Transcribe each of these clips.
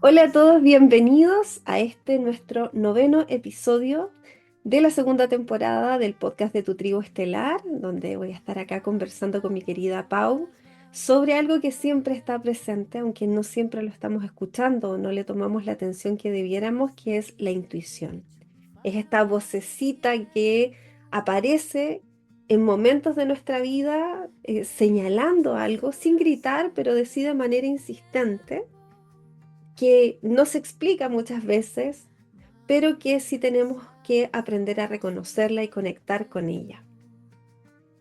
Hola a todos, bienvenidos a este nuestro noveno episodio de la segunda temporada del podcast de Tu Tribu Estelar, donde voy a estar acá conversando con mi querida Pau sobre algo que siempre está presente, aunque no siempre lo estamos escuchando o no le tomamos la atención que debiéramos, que es la intuición. Es esta vocecita que aparece en momentos de nuestra vida señalando algo sin gritar, pero decide de manera insistente que no se explica muchas veces, pero que sí tenemos que aprender a reconocerla y conectar con ella.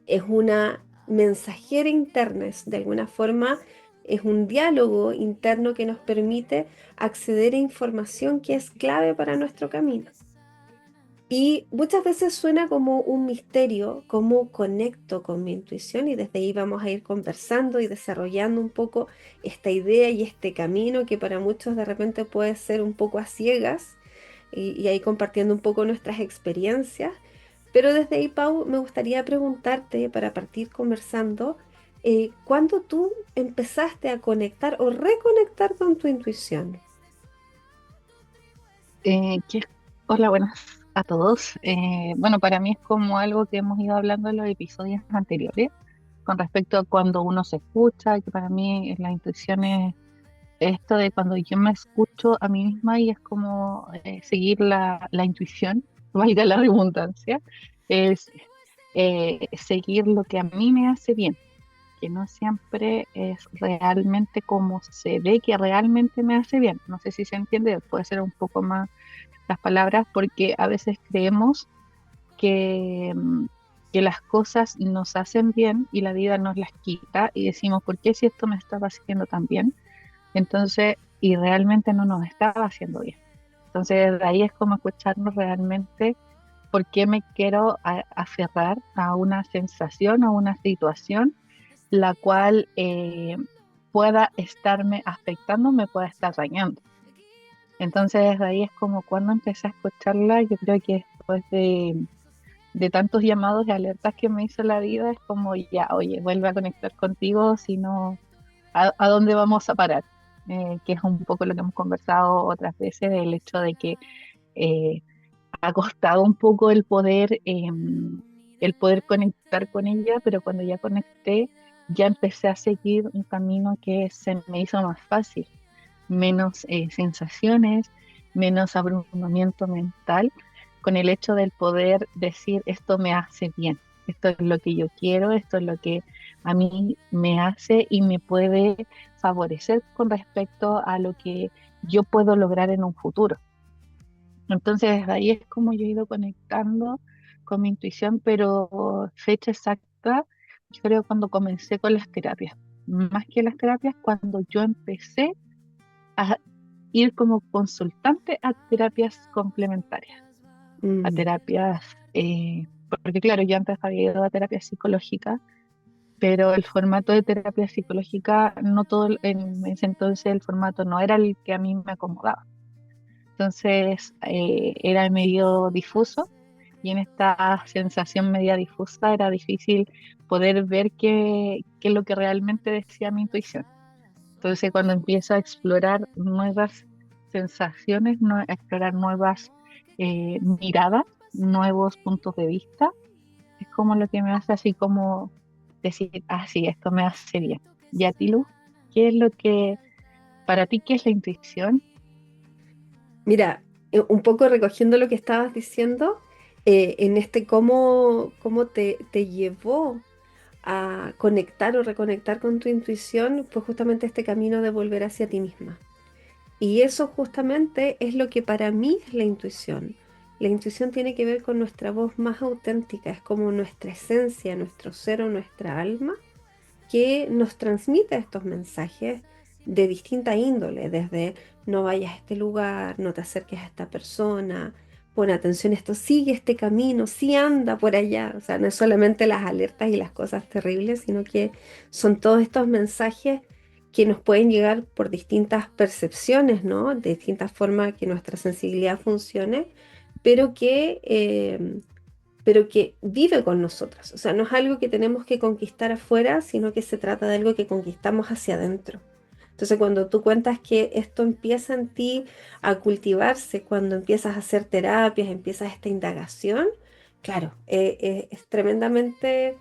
Es una mensajera interna, de alguna forma es un diálogo interno que nos permite acceder a información que es clave para nuestro camino. Y muchas veces suena como un misterio cómo conecto con mi intuición y desde ahí vamos a ir conversando y desarrollando un poco esta idea y este camino que para muchos de repente puede ser un poco a ciegas y ahí compartiendo un poco nuestras experiencias. Pero desde ahí, Pau, me gustaría preguntarte para partir conversando, ¿cuándo tú empezaste a conectar o reconectar con tu intuición? Eh, que- Hola, buenas a todos. Bueno, para mí es como algo que hemos ido hablando en los episodios anteriores con respecto a cuando uno se escucha, que para mí la intuición es esto de cuando yo me escucho a mí misma y es como seguir la intuición, valga la redundancia, es seguir lo que a mí me hace bien, que no siempre es realmente como se ve que realmente me hace bien. No sé si se entiende, puede ser un poco más las palabras porque a veces creemos que, que las cosas nos hacen bien y la vida nos las quita y decimos, ¿por qué si esto me estaba haciendo tan bien? Entonces, y realmente no nos estaba haciendo bien. Entonces, de ahí es como escucharnos realmente por qué me quiero aferrar a una sensación, a una situación, la cual pueda estarme afectando, me pueda estar dañando. Entonces, de ahí es como cuando empecé a escucharla, yo creo que después de tantos llamados y alertas que me hizo la vida, es como ya, oye, vuelve a conectar contigo, si no, a dónde vamos a parar? Que es un poco lo que hemos conversado otras veces, el hecho de que eh, ha costado un poco el poder conectar con ella, pero cuando ya conecté, ya empecé a seguir un camino que se me hizo más fácil, menos sensaciones, menos abrumamiento mental, con el hecho del poder decir esto me hace bien, esto es lo que yo quiero, esto es lo que a mí me hace y me puede favorecer con respecto a lo que yo puedo lograr en un futuro. Entonces, desde ahí es como yo he ido conectando con mi intuición, pero fecha exacta, yo creo cuando comencé con las terapias. Más que las terapias, cuando yo empecé a ir como consultante a terapias complementarias, a Mm, terapias, porque claro, yo antes había ido a terapia psicológica, pero el formato de terapia psicológica, no todo, en ese entonces el formato no era el que a mí me acomodaba. Entonces era medio difuso y en esta sensación media difusa era difícil poder ver qué es lo que realmente decía mi intuición. Entonces, cuando empiezo a explorar nuevas sensaciones, a explorar nuevas miradas, nuevos puntos de vista, es como lo que me hace así como decir, ah, sí, esto me hace bien. Y a ti, Luz, ¿qué es lo que, para ti, qué es la intuición? Mira, un poco recogiendo lo que estabas diciendo, en este cómo te llevó a conectar o reconectar con tu intuición, pues justamente este camino de volver hacia ti misma. Y eso justamente es lo que para mí es la intuición. La intuición tiene que ver con nuestra voz más auténtica, es como nuestra esencia, nuestro ser o nuestra alma que nos transmite estos mensajes de distinta índole, desde no vayas a este lugar, no te acerques a esta persona, pon atención a esto, sigue este camino, sí anda por allá. O sea, no es solamente las alertas y las cosas terribles, sino que son todos estos mensajes que nos pueden llegar por distintas percepciones, ¿no? De distintas formas que nuestra sensibilidad funcione, pero que vive con nosotras. O sea, no es algo que tenemos que conquistar afuera, sino que se trata de algo que conquistamos hacia adentro. Entonces, cuando tú cuentas que esto empieza en ti a cultivarse, cuando empiezas a hacer terapias, empiezas esta indagación, claro, es tremendamente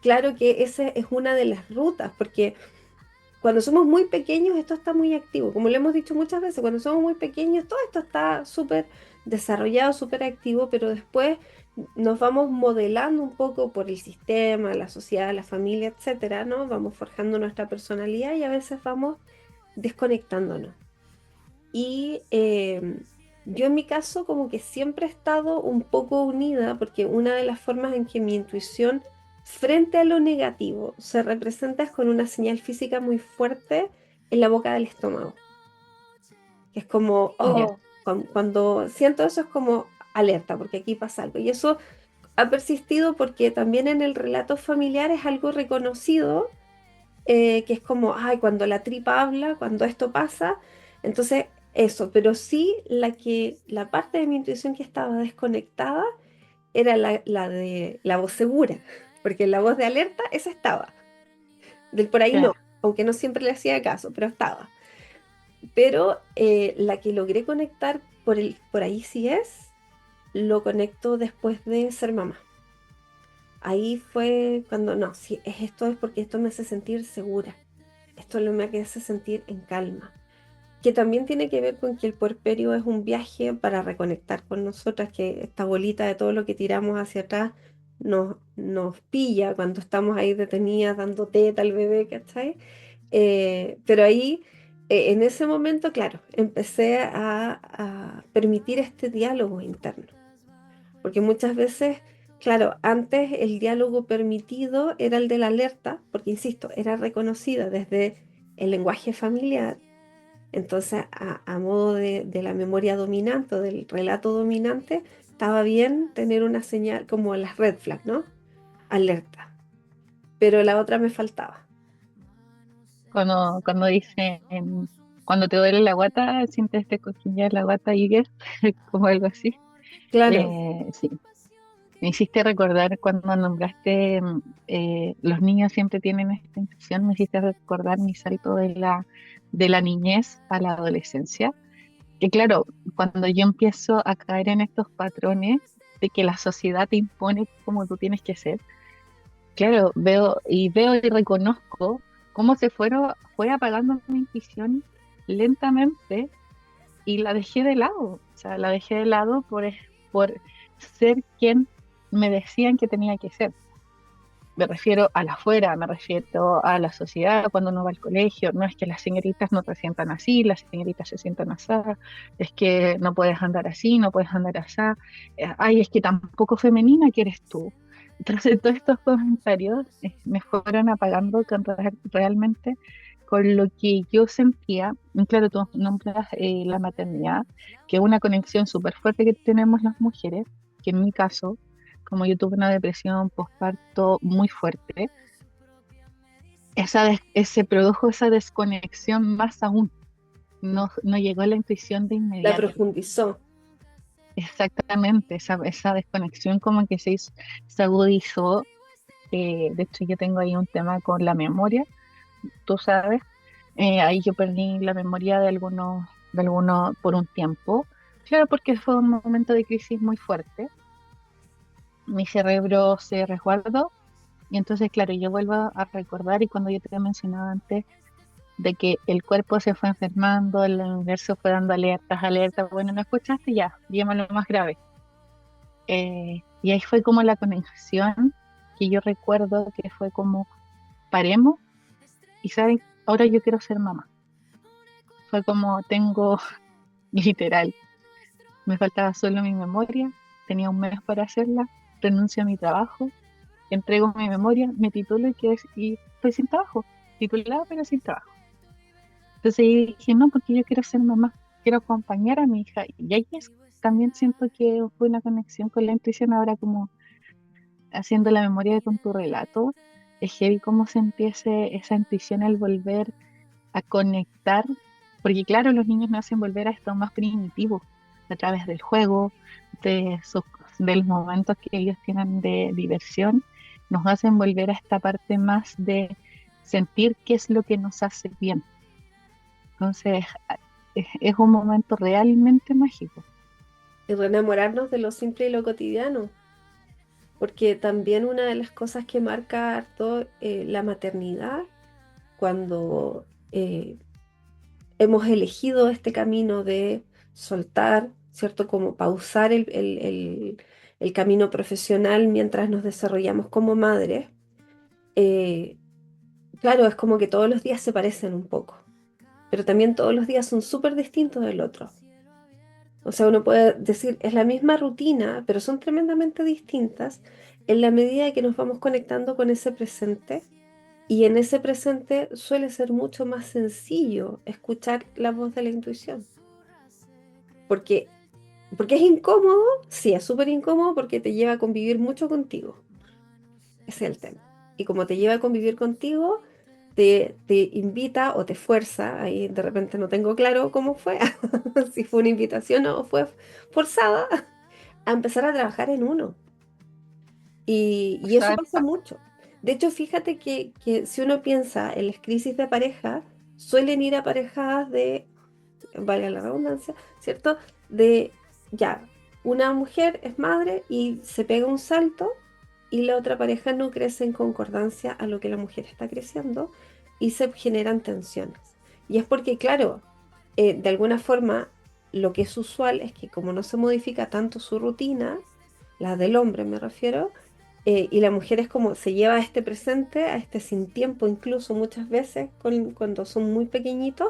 claro que esa es una de las rutas, porque cuando somos muy pequeños esto está muy activo, como le hemos dicho muchas veces, cuando somos muy pequeños todo esto está súper desarrollado, súper activo, pero después nos vamos modelando un poco por el sistema, la sociedad, la familia, etcétera, ¿no? Vamos forjando nuestra personalidad y a veces vamos desconectándonos. Y yo en mi caso como que siempre he estado un poco unida porque una de las formas en que mi intuición frente a lo negativo se representa es con una señal física muy fuerte en la boca del estómago, que es como, Ya, oh, cuando siento eso es como alerta porque aquí pasa algo. Y eso ha persistido porque también en el relato familiar es algo reconocido, que es como, ay, cuando la tripa habla, cuando esto pasa, entonces eso, pero sí la parte de mi intuición que estaba desconectada era la de la voz segura, porque la voz de alerta, esa estaba, del por ahí no, claro. aunque no siempre le hacía caso, pero estaba. Pero la que logré conectar por ahí sí lo conecto después de ser mamá. Ahí fue cuando, no, si es esto es porque esto me hace sentir segura. Esto lo me hace sentir en calma. Que también tiene que ver con que el puerperio es un viaje para reconectar con nosotras, que esta bolita de todo lo que tiramos hacia atrás nos pilla cuando estamos ahí detenidas dando teta al bebé, ¿cachai? Pero ahí, en ese momento, claro, empecé a permitir este diálogo interno. Porque muchas veces, claro, antes el diálogo permitido era el de la alerta, porque insisto, era reconocida desde el lenguaje familiar. Entonces, a modo de la memoria dominante o del relato dominante, estaba bien tener una señal como las red flags, ¿no? Alerta. Pero la otra me faltaba. Cuando dicen, cuando te duele la guata, sientes este cosquillar la guata y que como algo así. Claro, Sí, me hiciste recordar cuando nombraste, los niños siempre tienen esta intuición, me hiciste recordar mi salto de la niñez a la adolescencia. Que claro, cuando yo empiezo a caer en estos patrones de que la sociedad te impone cómo tú tienes que ser, claro, veo y reconozco cómo fue apagando mi intuición lentamente y la dejé de lado. O sea, la dejé de lado por ser quien me decían que tenía que ser. Me refiero a la afuera, me refiero a la sociedad cuando uno va al colegio. No es que las señoritas no te sientan así, las señoritas se sientan así, es que no puedes andar así, no puedes andar así. Ay, es que tampoco femenina que eres tú. Entonces, todos estos comentarios me fueron apagando realmente con lo que yo sentía. Y claro, tú nombras la maternidad, que es una conexión súper fuerte que tenemos las mujeres, que en mi caso como yo tuve una depresión postparto muy fuerte, se produjo esa desconexión más aún. No llegó la intuición de la inmediato. profundizó. Exactamente, esa desconexión como que se agudizó. De hecho, yo tengo ahí un tema con la memoria, tú sabes. Ahí yo perdí la memoria de algunos por un tiempo. Claro, porque fue un momento de crisis muy fuerte. Mi cerebro se resguardó. Y entonces, claro, yo vuelvo a recordar y cuando yo te mencionaba antes de que el cuerpo se fue enfermando, el universo fue dando alertas, alertas, bueno, no escuchaste ya, digamos lo más grave. Y ahí fue como la conexión que yo recuerdo que fue como, paremos y saben, ahora yo quiero ser mamá. Fue como tengo, literal, me faltaba solo mi memoria, tenía un mes para hacerla, renuncio a mi trabajo, entrego mi memoria, me titulo y estoy sin trabajo, titulada pero sin trabajo. Entonces yo dije, no, porque yo quiero ser mamá, quiero acompañar a mi hija. Y ahí también siento que fue una conexión con la intuición, ahora como haciendo la memoria con tu relato, es heavy cómo sentí esa intuición al volver a conectar, porque claro, los niños nos hacen volver a esto más primitivo, a través del juego, de de los momentos que ellos tienen de diversión, nos hacen volver a esta parte más de sentir qué es lo que nos hace bien. Entonces, es un momento realmente mágico. Y reenamorarnos de lo simple y lo cotidiano, porque también una de las cosas que marca harto la maternidad, cuando hemos elegido este camino de soltar, ¿cierto? Como pausar el camino profesional mientras nos desarrollamos como madres. eh, claro, es como que todos los días se parecen un poco, pero también todos los días son súper distintos del otro. O sea, uno puede decir, es la misma rutina, pero son tremendamente distintas en la medida que nos vamos conectando con ese presente. Y en ese presente suele ser mucho más sencillo escuchar la voz de la intuición. Porque, porque es incómodo, sí, es súper incómodo porque te lleva a convivir mucho contigo. Ese es el tema. Y como te lleva a convivir contigo, te invita o te fuerza, ahí de repente no tengo claro cómo fue, si fue una invitación o fue forzada, a empezar a trabajar en uno. O Y eso sea, pasa mucho. De hecho, fíjate que si uno piensa en las crisis de pareja, suelen ir aparejadas de, valga la redundancia, ¿cierto? De, ya, una mujer es madre y se pega un salto y la otra pareja no crece en concordancia a lo que la mujer está creciendo y se generan tensiones. Y es porque, claro, de alguna forma, lo que es usual es que como no se modifica tanto su rutina, la del hombre me refiero, y la mujer es como se lleva a este presente, a este sin tiempo, incluso muchas veces cuando son muy pequeñitos,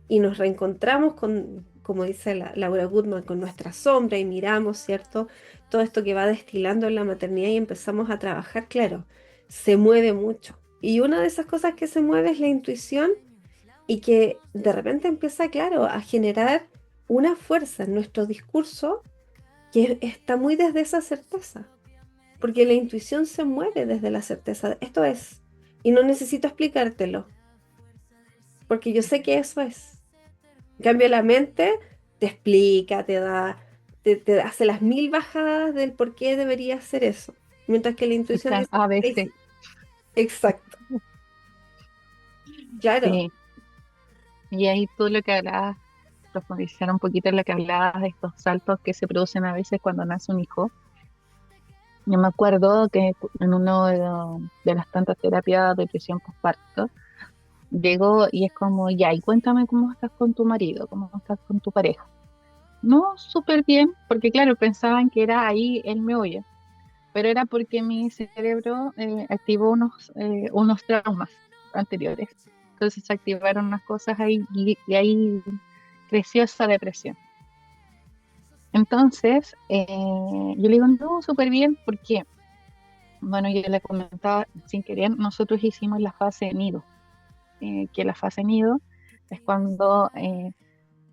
y nos reencontramos con, como dice Laura Goodman, con nuestra sombra y miramos, ¿cierto? Todo esto que va destilando en la maternidad y empezamos a trabajar, claro, se mueve mucho. Y una de esas cosas que se mueve es la intuición y que de repente empieza, claro, a generar una fuerza en nuestro discurso que está muy desde esa certeza, porque la intuición se mueve desde la certeza. Esto es, y no necesito explicártelo, porque yo sé que eso es. En cambio, la mente te explica, te hace las mil bajadas del por qué debería hacer eso, mientras que la el intuición plan dice, A, B, "Ay, C. sí, exacto, claro, Sí. Y ahí tú lo que hablabas, profundizar un poquito en lo que hablabas de estos saltos que se producen a veces cuando nace un hijo. Yo me acuerdo que en uno de las tantas terapias de depresión postparto, llego y es como, ya, y cuéntame cómo estás con tu marido, cómo estás con tu pareja. No, súper bien, porque claro, pensaban que era ahí el meollo, pero era porque mi cerebro activó unos traumas anteriores. Entonces se activaron unas cosas ahí y ahí creció esa depresión. Entonces, yo le digo, no, súper bien, porque, bueno, yo le comentaba sin querer, nosotros hicimos la fase nido, que la fase nido es cuando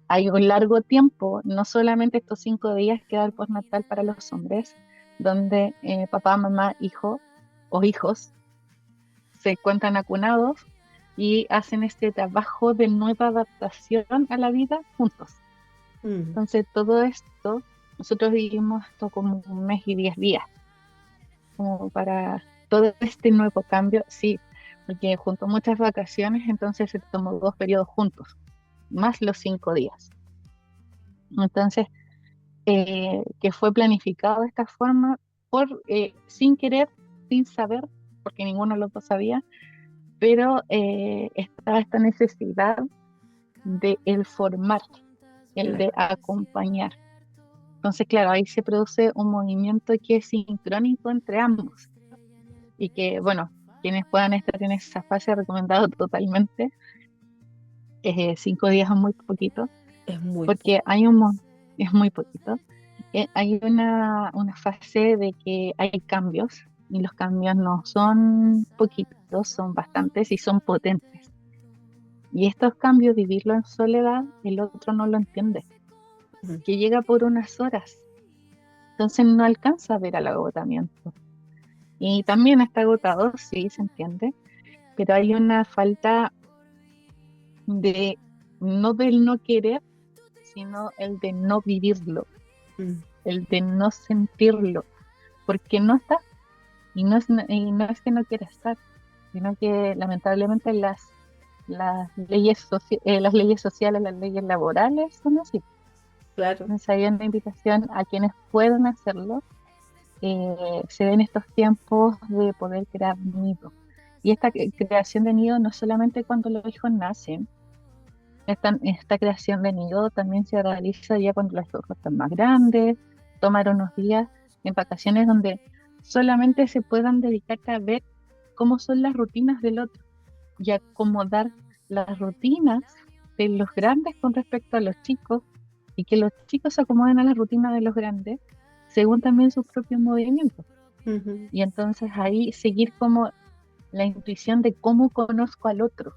hay un largo tiempo, no solamente estos 5 días que da el postnatal para los hombres, donde papá, mamá, hijo o hijos se encuentran acunados y hacen este trabajo de nueva adaptación a la vida juntos. mm, Entonces, todo esto, nosotros vivimos esto como 1 mes y 10 días, como para todo este nuevo cambio, sí, porque junto a muchas vacaciones, entonces se tomó 2 periodos juntos, más los 5 días. Entonces, que fue planificado de esta forma, sin querer, sin saber, porque ninguno de los dos sabía, pero estaba esta necesidad de el formar, el claro, de acompañar. Entonces, claro, ahí se produce un movimiento que es sincrónico entre ambos y que, bueno, quienes puedan estar en esa fase, recomendado totalmente. 5 días es muy poquito, es muy porque poco. es muy poquito. Hay una fase de que hay cambios y los cambios no son poquitos, son bastantes y son potentes. Y estos cambios, vivirlo en soledad, el otro no lo entiende, Mm, que llega por unas horas, entonces no alcanza a ver al agotamiento. Y también está agotado, sí, se entiende, pero hay una falta de, no del no querer, sino el de no vivirlo, mm, el de no sentirlo, porque no está, y no es que no quiera estar, sino que lamentablemente las las leyes sociales, las leyes laborales son así. Claro. Entonces hay una invitación a quienes puedan hacerlo. Se ven estos tiempos de poder crear nidos. Y esta creación de nido no solamente cuando los hijos nacen, esta creación de nido también se realiza ya cuando los hijos están más grandes, tomar unos días en vacaciones donde solamente se puedan dedicar a ver cómo son las rutinas del otro y acomodar las rutinas de los grandes con respecto a los chicos y que los chicos se acomoden a las rutinas de los grandes según también sus propios movimientos. Ujú. Y entonces ahí seguir como la intuición de cómo conozco al otro.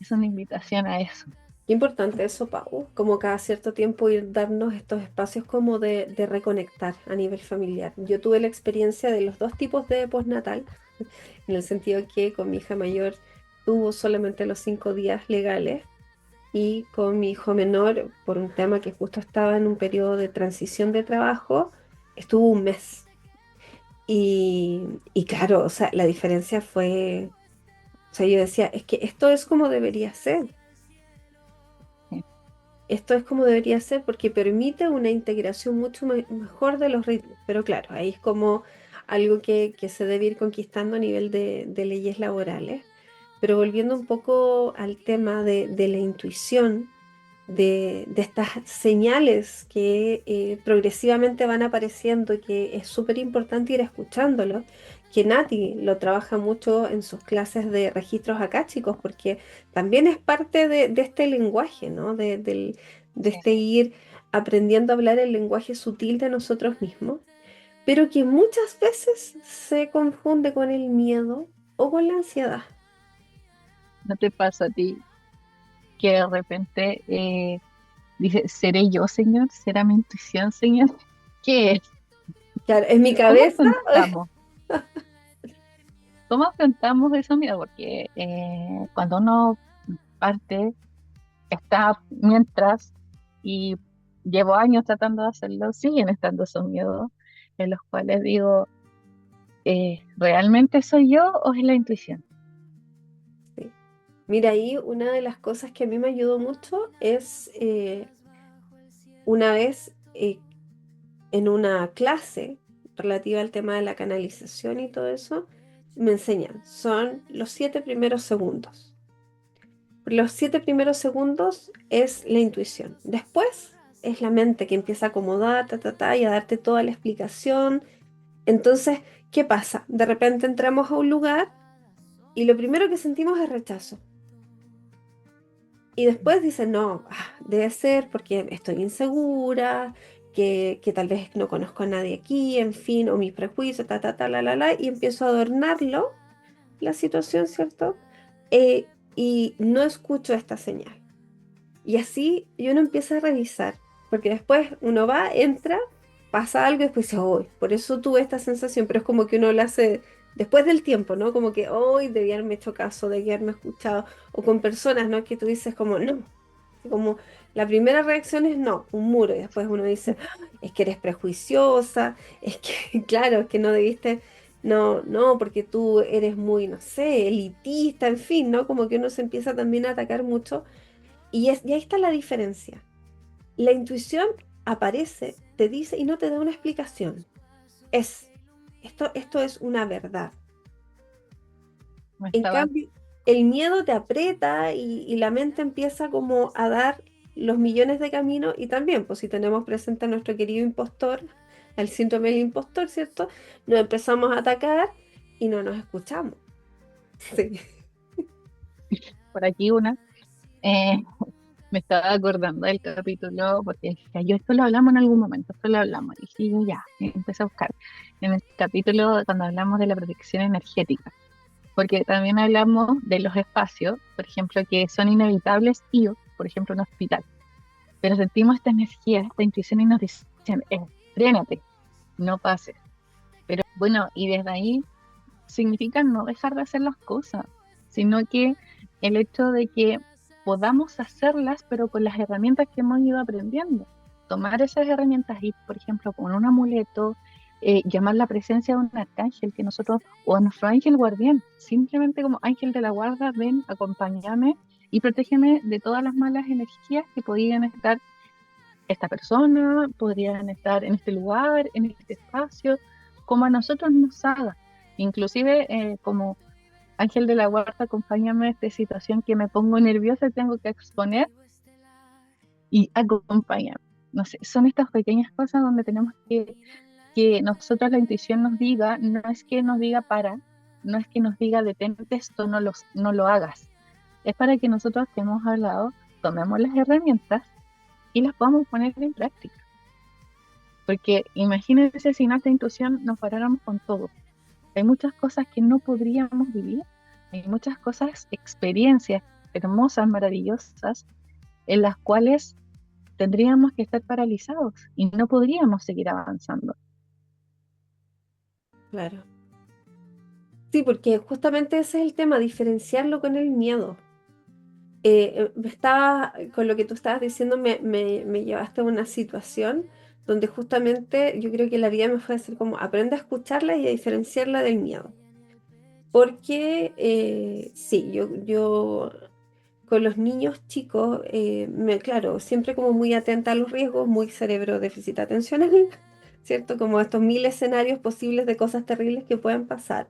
Es una invitación a eso. Qué importante eso, Pau, como cada cierto tiempo ir darnos estos espacios como de reconectar a nivel familiar. Yo tuve la experiencia de los dos tipos de postnatal, en el sentido que con mi hija mayor tuvo solamente los 5 días legales y con mi hijo menor, por un tema que justo estaba en un periodo de transición de trabajo, estuvo un mes. Y claro, o sea, la diferencia fue, o sea, yo decía, es que esto es como debería ser. Sí, Esto es como debería ser porque permite una integración mucho mejor de los ritmos. Pero claro, ahí es como algo que se debe ir conquistando a nivel de leyes laborales. Pero volviendo un poco al tema de la intuición, de estas señales que progresivamente van apareciendo y que es súper importante ir escuchándolo, que Nati lo trabaja mucho en sus clases de registros akáshicos, porque también es parte de este lenguaje, ¿no? De sí. este ir aprendiendo a hablar el lenguaje sutil de nosotros mismos, pero que muchas veces se confunde con el miedo o con la ansiedad. ¿No te pasa a ti que de repente dices, ¿seré yo, Señor? ¿Será mi intuición, Señor? ¿Qué es? Claro, en mi ¿Cómo cabeza, afrontamos? ¿Cómo afrontamos eso? Mira, porque cuando uno parte, está mientras y llevo años tratando de hacerlo, siguen estando esos miedos en los cuales digo, ¿realmente soy yo o es la intuición? sí. Mira, ahí una de las cosas que a mí me ayudó mucho es una vez en una clase relativa al tema de la canalización y todo eso, me enseñan, son los 7 primeros segundos. Los 7 primeros segundos es la intuición. Después es la mente que empieza a acomodar, y a darte toda la explicación. Entonces, ¿qué pasa? De repente entramos a un lugar y lo primero que sentimos es rechazo. Y después dice, no, debe ser porque estoy insegura, que tal vez no conozco a nadie aquí, en fin, o mis prejuicios, la, y empiezo a adornarlo, la situación, ¿cierto? Eh, y no escucho esta señal. Y así y uno empieza a revisar, porque después uno va, entra, pasa algo y después dice, hoy, por eso tuve esta sensación, pero es como que uno lo hace después del tiempo, ¿no? Como que hoy debí haberme hecho caso, debí haberme escuchado, o con personas, ¿no? Que tú dices como, no, como la primera reacción es no, un muro, y después uno dice, "Ah, es que eres prejuiciosa, es que, claro, es que no debiste, no, no, porque tú eres muy, no sé, elitista, en fin, ¿no? Como que uno se empieza también a atacar mucho y ahí está la diferencia. La intuición aparece, te dice y no te da una explicación. Es, esto es una verdad. Me En estaba, cambio, el miedo te aprieta y la mente empieza como a dar los millones de caminos y también, pues si tenemos presente a nuestro querido impostor, al síndrome del impostor, ¿cierto? Nos empezamos a atacar y no nos escuchamos. Sí. por aquí una, eh, me estaba acordando del capítulo, porque decía, yo esto lo hablamos en algún momento, esto lo hablamos, y dije yo ya, y empecé a buscar en el capítulo cuando hablamos de la protección energética, porque también hablamos de los espacios, por ejemplo, que son inevitables ir, por ejemplo, a un hospital, pero sentimos esta energía, esta intuición y nos dicen, frénate, no pases. Pero bueno, y desde ahí significa no dejar de hacer las cosas, sino que el hecho de que podamos hacerlas, pero con las herramientas que hemos ido aprendiendo. Tomar esas herramientas y, por ejemplo, con un amuleto, llamar la presencia de un arcángel que nosotros, o a nuestro ángel guardián, simplemente como ángel de la guarda, ven, acompáñame y protégeme de todas las malas energías que podrían estar esta persona, podrían estar en este lugar, en este espacio, como a nosotros nos haga. Inclusive como ángel de la guarda, acompáñame a esta situación que me pongo nerviosa y tengo que exponer y acompáñame. No sé, son estas pequeñas cosas donde tenemos que nosotros la intuición nos diga, no es que nos diga para, no es que nos diga detente esto, no lo hagas. Es para que nosotros que hemos hablado, tomemos las herramientas y las podamos poner en práctica. Porque imagínense si en esta intuición nos paráramos con todo. Hay muchas cosas que no podríamos vivir, hay muchas cosas, experiencias hermosas, maravillosas, en las cuales tendríamos que estar paralizados y no podríamos seguir avanzando. Claro. Sí, porque justamente ese es el tema, diferenciarlo con el miedo. Con lo que tú estabas diciendo, me llevaste a una situación donde justamente yo creo que la vida me fue a decir como aprende a escucharla y a diferenciarla del miedo. Porque sí, yo con los niños chicos, claro, siempre como muy atenta a los riesgos, muy cerebro déficit atencional, ¿cierto? Como estos mil escenarios posibles de cosas terribles que pueden pasar.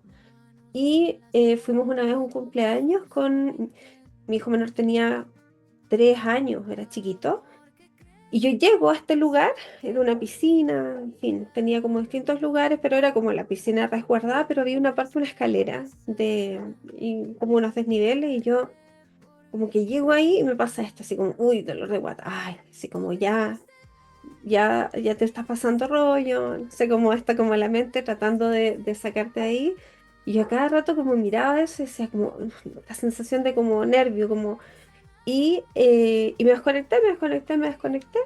Y fuimos una vez a un cumpleaños con mi hijo menor, tenía 3 años, era chiquito. Y yo llego a este lugar, era una piscina, en fin, tenía como distintos lugares, pero era como la piscina resguardada, pero había una parte, una escalera, y como unos desniveles, y yo como que llego ahí y me pasa esto, así como, uy, dolor de guata, ay, así como ya te estás pasando rollo, no sé cómo está como la mente tratando de sacarte de ahí. Y yo a cada rato como miraba eso y decía como, la sensación de como nervio, como y me desconecté, me desconecté.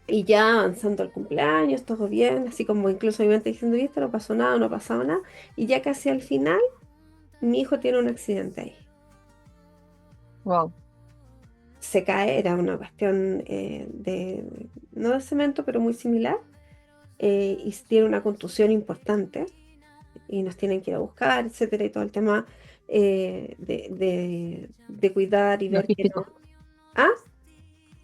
Y ya avanzando el cumpleaños, todo bien, así como incluso mi mente diciendo, ¿viste? No pasó nada, no ha pasado nada. Y ya casi al final, mi hijo tiene un accidente ahí. Wow, Se cae, era una cuestión no de cemento, pero muy similar. Y tiene una contusión importante. Y nos tienen que ir a buscar, etcétera. Y todo el tema de cuidar y ver que no. logístico, Ah,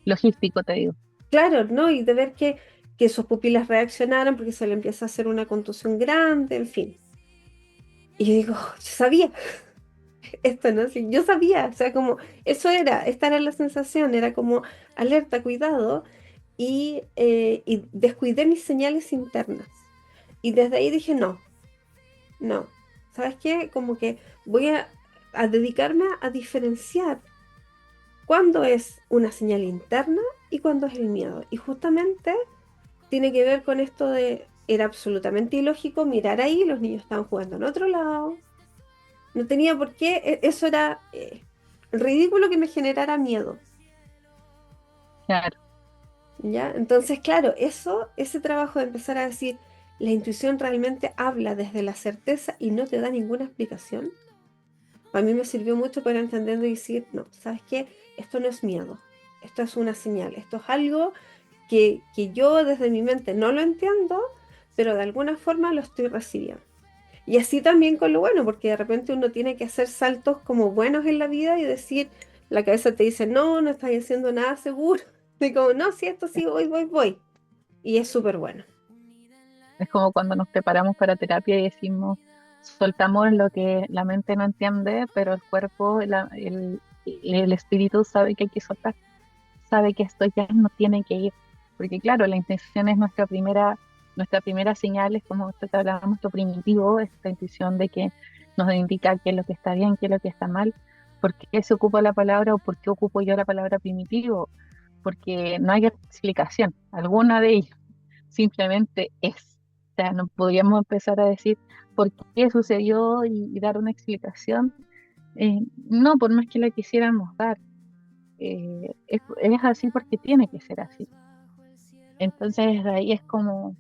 logístico te digo. claro, ¿no? Y de ver que sus pupilas reaccionaran porque se le empieza a hacer una contusión grande, en fin. Y yo digo, "Oh, yo sabía esto, ¿no? Sí, yo sabía, o sea, como eso era, esta era la sensación, era como alerta, cuidado, y descuidé mis señales internas. Y desde ahí dije, no, no, ¿sabes qué? Como que voy a dedicarme a diferenciar cuándo es una señal interna y cuándo es el miedo. Y justamente tiene que ver con esto de, era absolutamente ilógico mirar ahí, los niños estaban jugando en otro lado, no tenía por qué, eso era ridículo que me generara miedo, Claro, ¿ya? Entonces, claro, ese trabajo de empezar a decir, la intuición realmente habla desde la certeza y no te da ninguna explicación, a mí me sirvió mucho para entender y decir, no, ¿sabes qué? Esto no es miedo, esto es una señal, esto es algo que yo desde mi mente no lo entiendo, pero de alguna forma lo estoy recibiendo. Y así también con lo bueno, porque de repente uno tiene que hacer saltos como buenos en la vida y decir, la cabeza te dice, no, no estás haciendo nada seguro. Y como, no, si esto sí, voy. Y es súper bueno. es como cuando nos preparamos para terapia y decimos, soltamos lo que la mente no entiende, pero el cuerpo, el espíritu sabe que hay que soltar, sabe que esto ya no tiene que ir. Porque claro, la intención es nuestra primera señal, es como esto que hablábamos, nuestro primitivo, esta intuición de que nos indica qué es lo que está bien, qué es lo que está mal. ¿Por qué se ocupa la palabra o por qué ocupo yo la palabra primitivo? Porque no hay explicación alguna de ellas, simplemente es. O sea, no podríamos empezar a decir por qué sucedió y dar una explicación. No, por más que la quisiéramos dar, es así porque tiene que ser así. Entonces, desde ahí es como,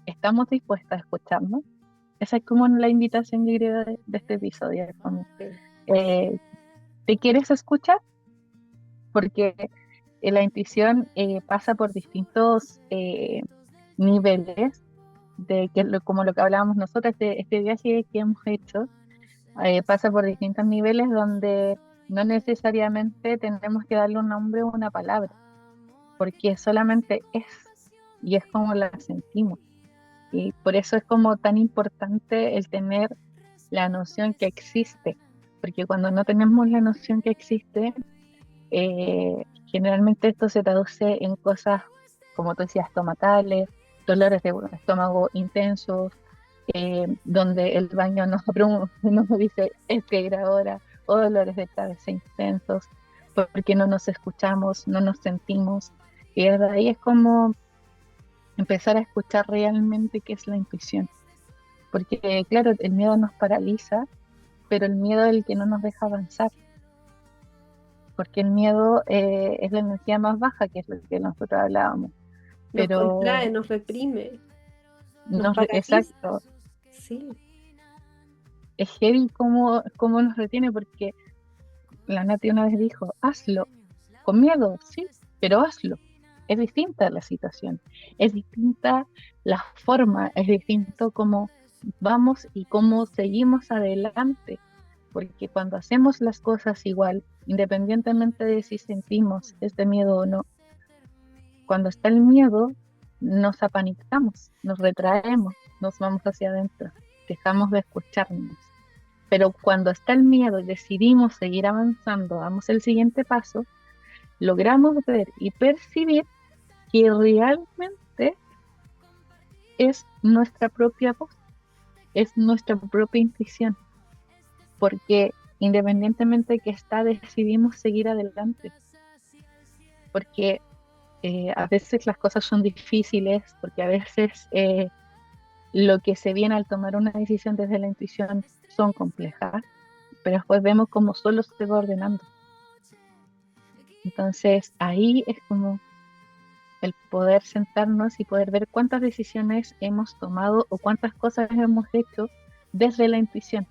estamos dispuestas a escucharnos. Esa es como la invitación, yo creo, de este episodio. Es como, Sí. eh, ¿te quieres escuchar? Porque la intuición pasa por distintos niveles de que como lo que hablábamos nosotros, este viaje que hemos hecho pasa por distintos niveles donde no necesariamente tenemos que darle un nombre o una palabra, porque solamente es, y es como la sentimos. Y por eso es como tan importante el tener la noción que existe, porque cuando no tenemos la noción que existe, generalmente esto se traduce en cosas, como tú decías, estomacales, dolores de estómago intensos, donde el baño nos, nos dice es que ir ahora, o dolores de cabeza intensos, porque no nos escuchamos, no nos sentimos, y desde ahí es como empezar a escuchar realmente qué es la intuición, porque claro, el miedo nos paraliza, pero el miedo es el que no nos deja avanzar, porque el miedo es la energía más baja, que es lo que nosotros hablábamos, Nos contrae, pero nos reprime, nos no, paraliza. exacto, Sí, es heavy cómo nos retiene, porque la Nati una vez dijo, hazlo, con miedo, sí, pero hazlo. Es distinta la situación, es distinta la forma, es distinto cómo vamos y cómo seguimos adelante, porque cuando hacemos las cosas igual, independientemente de si sentimos este miedo o no, cuando está el miedo, nos apanicamos, nos retraemos, nos vamos hacia adentro, dejamos de escucharnos. Pero cuando está el miedo y decidimos seguir avanzando, damos el siguiente paso, logramos ver y percibir que realmente es nuestra propia voz, es nuestra propia intuición, porque independientemente de que está, decidimos seguir adelante, porque a veces las cosas son difíciles, porque a veces lo que se viene al tomar una decisión desde la intuición son complejas, pero después vemos cómo solo se va ordenando. Entonces ahí es como el poder sentarnos y poder ver cuántas decisiones hemos tomado o cuántas cosas hemos hecho desde la intuición,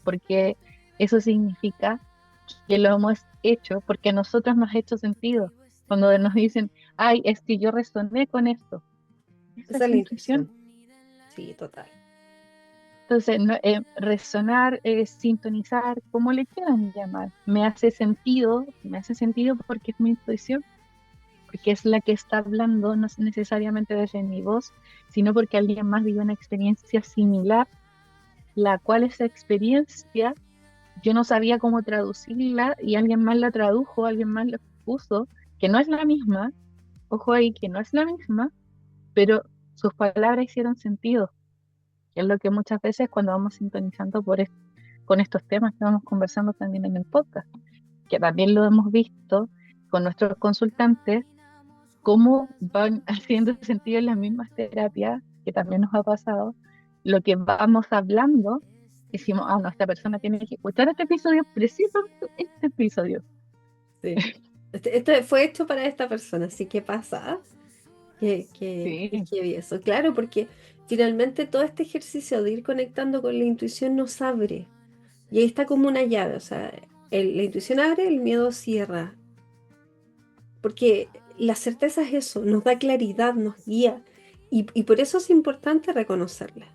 porque eso significa que lo hemos hecho porque a nosotros nos ha hecho sentido. Cuando nos dicen, ay, es que yo resoné con esto, esa esa es es la intuición. intuición. Sí, total. Entonces, resonar, sintonizar, como le quieran llamar, me hace sentido porque es mi intuición, porque es la que está hablando, no es necesariamente desde mi voz, sino porque alguien más vivió una experiencia similar, la cual esa experiencia yo no sabía cómo traducirla y alguien más la tradujo, alguien más la puso, que no es la misma, ojo ahí, que no es la misma, pero sus palabras hicieron sentido, que es lo que muchas veces cuando vamos sintonizando con estos temas que vamos conversando también en el podcast, que también lo hemos visto con nuestros consultantes, cómo van haciendo sentido en las mismas terapias, que también nos ha pasado, lo que vamos hablando, decimos, ah, no, esta persona tiene que escuchar este episodio, precisamente este episodio. Sí. Este fue hecho para esta persona, así que pasa. Que Sí, heavy eso, claro, porque finalmente todo este ejercicio de ir conectando con la intuición nos abre. Y ahí está como una llave, o sea, la intuición abre, el miedo cierra. Porque la certeza es eso, nos da claridad, nos guía. Y por eso es importante reconocerla.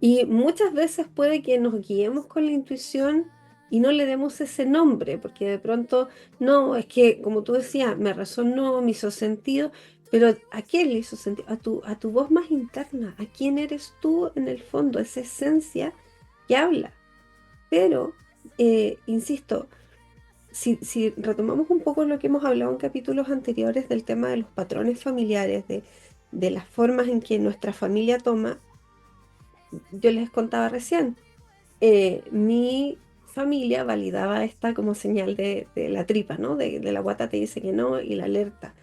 Y muchas veces puede que nos guiemos con la intuición y no le demos ese nombre, porque de pronto, no, es que, como tú decías, me resonó, me hizo sentido, pero ¿a quién le hizo sentido? A tu voz más interna, ¿a quién eres tú en el fondo? Esa esencia que habla. Pero, insisto, si retomamos un poco lo que hemos hablado en capítulos anteriores del tema de los patrones familiares, de las formas en que nuestra familia toma, yo les contaba recién, mi familia validaba esta como señal de la tripa, ¿no? De la guata te dice que no y la alerta.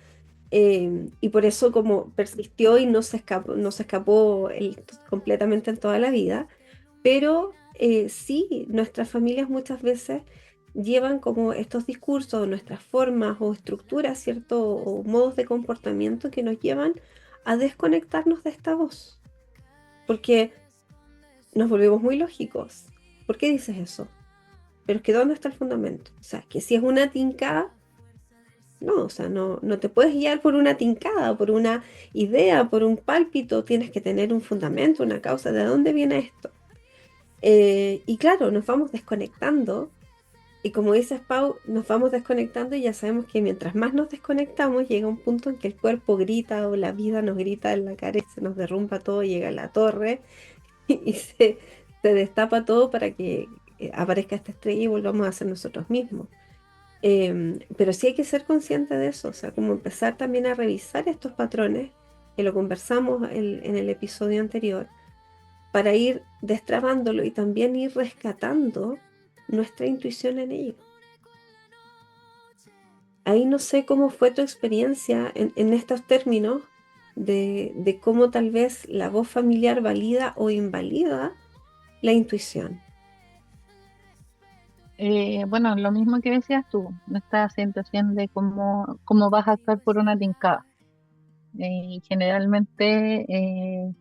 Y por eso como persistió y no se escapó completamente en toda la vida, pero sí, nuestras familias muchas veces llevan como estos discursos, nuestras formas o estructuras, ¿cierto? O modos de comportamiento que nos llevan a desconectarnos de esta voz, porque nos volvemos muy lógicos. ¿Por qué dices eso? Pero es que ¿dónde está el fundamento? O sea, que si es una tinca, No, o sea, no te puedes guiar por una tincada, por una idea, por un pálpito, tienes que tener un fundamento, una causa, ¿de dónde viene esto? Y claro, nos vamos desconectando. Y como dices, Pau, nos vamos desconectando y ya sabemos que mientras más nos desconectamos, llega un punto en que el cuerpo grita o la vida nos grita en la cara y se nos derrumba todo, llega a la torre y se destapa todo para que aparezca esta estrella y volvamos a ser nosotros mismos. Pero sí hay que ser consciente de eso, o sea, como empezar también a revisar estos patrones, que lo conversamos en el episodio anterior, para ir destrabándolo y también ir rescatando nuestra intuición en ello. Ahí no sé cómo fue tu experiencia en estos términos de cómo tal vez la voz familiar valida o invalida la intuición. Bueno, lo mismo que decías tú, esta sensación de cómo vas a actuar por una tincada. Y generalmente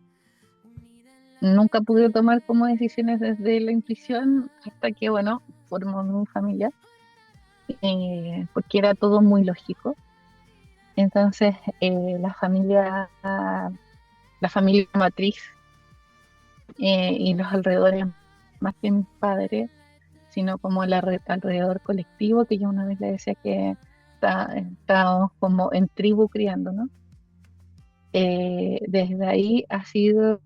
nunca pude tomar como decisiones desde la intuición hasta que, bueno, formó mi familia, porque era todo muy lógico. Entonces, la familia matriz y los alrededores, más que mis padres, sino como alrededor colectivo, que yo una vez le decía que estábamos como en tribu criando, ¿no? Desde ahí ha sido,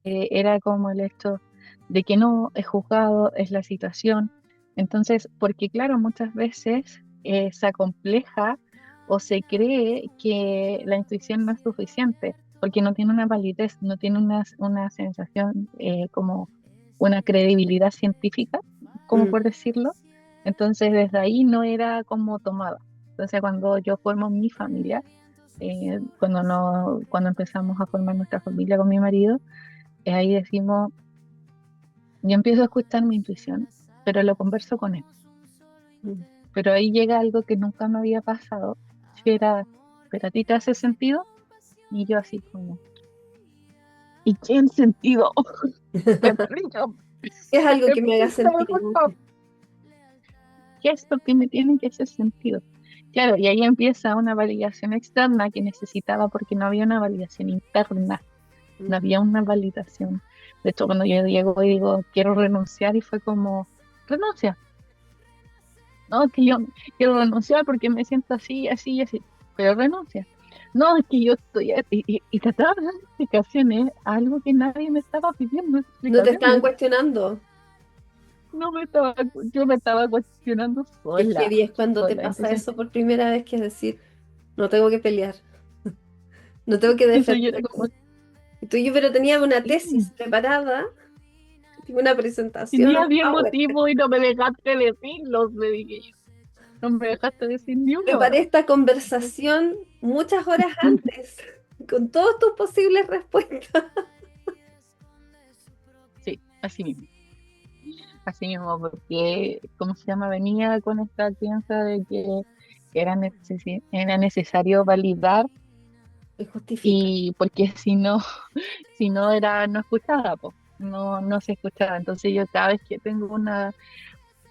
era como el hecho de que no es juzgado, es la situación. Entonces, porque claro, muchas veces se acompleja o se cree que la intuición no es suficiente, porque no tiene una validez, no tiene una sensación como una credibilidad científica, como Mm, por decirlo. Entonces, desde ahí no era como tomada. Entonces, cuando yo formo mi familia, cuando, no, cuando empezamos a formar nuestra familia con mi marido, ahí decimos, yo empiezo a escuchar mi intuición, pero lo converso con él. mm. Pero ahí llega algo que nunca me había pasado, que era, ¿pero a ti te hace sentido? Y yo así como, ¿y qué sentido? Me explico. Es algo que me haga Explícame, por sentido. favor. ¿Qué es lo que me tiene que hacer sentido? Claro, y ahí empieza una validación externa que necesitaba porque no había una validación interna, no Mm. había una validación. De hecho, cuando yo llego y digo, quiero renunciar, y fue como, renuncia. No, es que yo quiero renunciar porque me siento así, así y así, pero renuncia. No, es que yo estoy, y trataba de dar explicaciones a algo que nadie me estaba pidiendo No te estaban explicaciones. cuestionando. No me estaba, yo me estaba cuestionando Qué sola, heavy es cuando te sola. pasa Entonces, eso por primera vez, que es decir, no tengo que pelear, no tengo que eso yo era defender. como, Y tú, yo, pero tenía una "Sí, tesis preparada, una presentación, tenía un 10 PowerPoint. motivos y no me dejaste decirlos", me dije yo. No me dejaste decir ni uno. Preparé esta conversación muchas horas antes, con todas tus posibles respuestas. Sí, así mismo. Así mismo, porque, ¿cómo se llama? Venía con esta crianza de que era necesario validar, Me justifica. y porque si no, si no era, no escuchaba, po, no se escuchaba. Entonces yo cada vez que tengo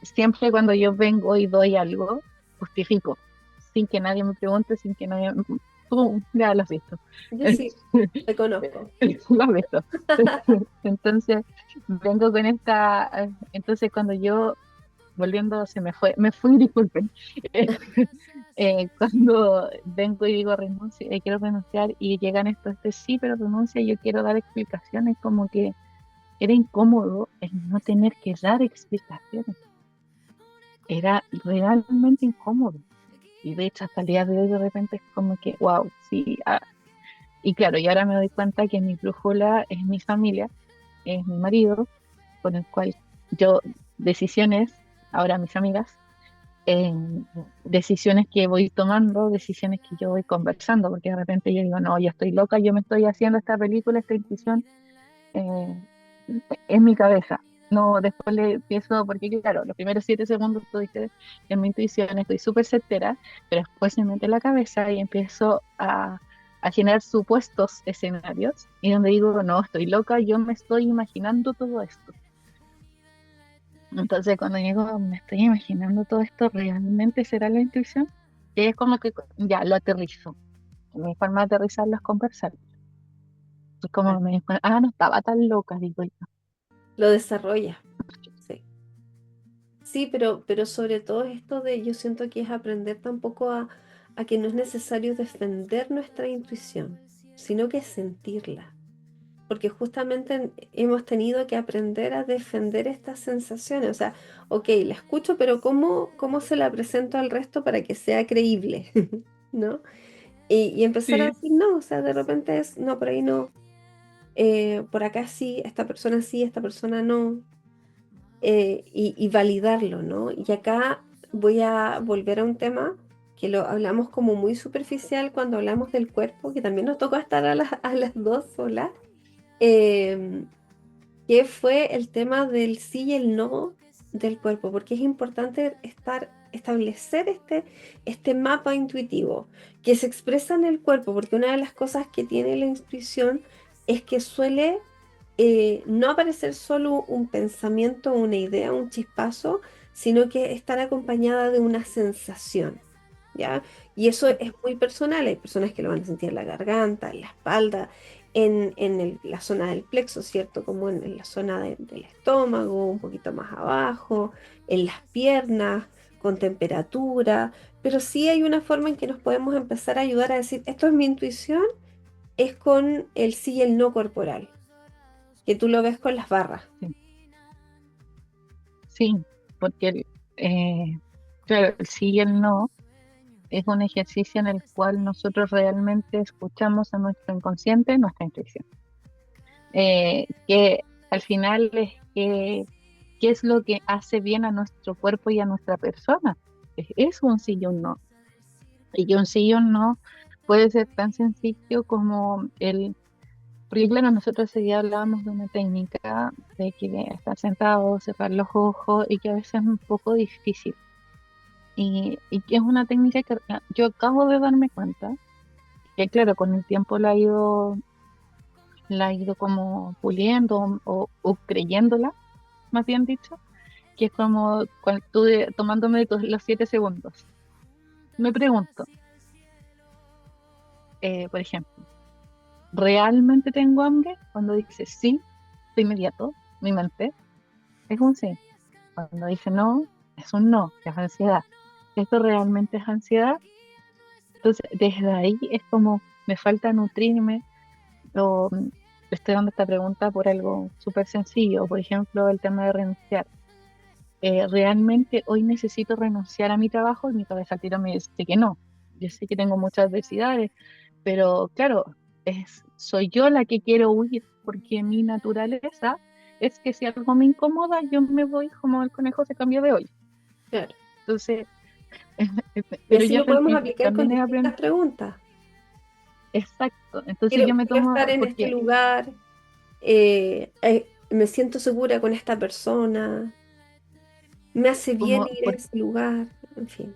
siempre cuando yo vengo y doy algo, justifico, sin que nadie me pregunte, sin que nadie, ¡pum! Ya lo has visto. Yo sí, te conozco. Lo has visto. Entonces, vengo con entonces cuando yo volviendo, me fui, disculpen. Cuando vengo y digo renuncio, quiero renunciar y llegan sí, pero renuncia, yo quiero dar explicaciones, como que era incómodo el no tener que dar explicaciones, era realmente incómodo. Y de hecho, hasta el día de hoy, de repente es como que, wow, sí. Y claro, y ahora me doy cuenta que mi brújula es mi familia, es mi marido, con el cual yo, decisiones, ahora mis amigas, en decisiones que voy tomando, decisiones que yo voy conversando, porque de repente yo digo, no, yo estoy loca, yo me estoy haciendo esta película, esta intuición eh, en mi cabeza. No, después le empiezo, porque claro, los primeros 7 segundos tú dices, en mi intuición estoy súper certera, pero después se mete en la cabeza y empiezo a generar supuestos escenarios, y donde digo, no, estoy loca, yo me estoy imaginando todo esto. Entonces cuando llego me estoy imaginando todo esto, ¿realmente será la intuición? Y es como que ya lo aterrizo. Mi forma de aterrizarlo es conversar. Es como me dijo, no estaba tan loca, digo yo. Lo desarrolla, sí. Sí, pero sobre todo esto de, yo siento que es aprender tampoco a que no es necesario defender nuestra intuición, sino que sentirla. Porque justamente hemos tenido que aprender a defender estas sensaciones. O sea, ok, la escucho, pero ¿cómo se la presento al resto para que sea creíble? ¿No? Y empezar a Sí, decir, no, o sea, de repente es, no, por ahí no, por acá sí, esta persona no, y validarlo, ¿no? Y acá voy a volver a un tema que lo hablamos como muy superficial cuando hablamos del cuerpo, que también nos tocó estar a las dos solas, em, que fue el tema del sí y el no del cuerpo, porque es importante establecer este mapa intuitivo que se expresa en el cuerpo, porque una de las cosas que tiene la intuición es que suele no aparecer solo un pensamiento, una idea, un chispazo, sino que estar acompañada de una sensación, ¿ya? Y eso es muy personal. Hay personas que lo van a sentir en la garganta, en la espalda, la zona del plexo, ¿cierto? Como en la zona del estómago, un poquito más abajo, en las piernas, con temperatura. Pero sí hay una forma en que nos podemos empezar a ayudar a decir, esto es mi intuición, es con el sí y el no corporal, que tú lo ves con las barras. sí, sí, porque claro, el sí y el no es un ejercicio en el cual nosotros realmente escuchamos a nuestro inconsciente, nuestra intuición. Que al final es que, qué es lo que hace bien a nuestro cuerpo y a nuestra persona. Es un sí y un no. Y que un sí y un no puede ser tan sencillo como porque claro, nosotros ese día hablábamos de una técnica de que estar sentado, cerrar los ojos y que a veces es un poco difícil. Y que es una técnica que yo acabo de darme cuenta, que claro, con el tiempo la he ido como puliendo o creyéndola, más bien dicho, que es como cuando tú tomándome los 7 segundos. Me pregunto, por ejemplo, ¿realmente tengo hambre? Cuando dice sí, de inmediato, mi mente es un sí. Cuando dice no, es un no, es ansiedad. ¿Esto realmente es ansiedad? Entonces, desde ahí es como me falta nutrirme o estoy dando esta pregunta por algo súper sencillo, por ejemplo, el tema de renunciar. ¿Realmente hoy necesito renunciar a mi trabajo? Y mi cabeza al tiro me dice que no. Yo sé que tengo muchas adversidades, pero claro, soy yo la que quiero huir, porque mi naturaleza es que si algo me incomoda, yo me voy como el conejo se cambió de hoy. Claro. Entonces, Y pero así yo lo podemos aplicar con también he distintas aprendido, preguntas. exacto, entonces yo Quiero, me quiero tomo, estar en este porque lugar, me siento segura con esta persona, me hace bien como, ir a ese lugar, en fin.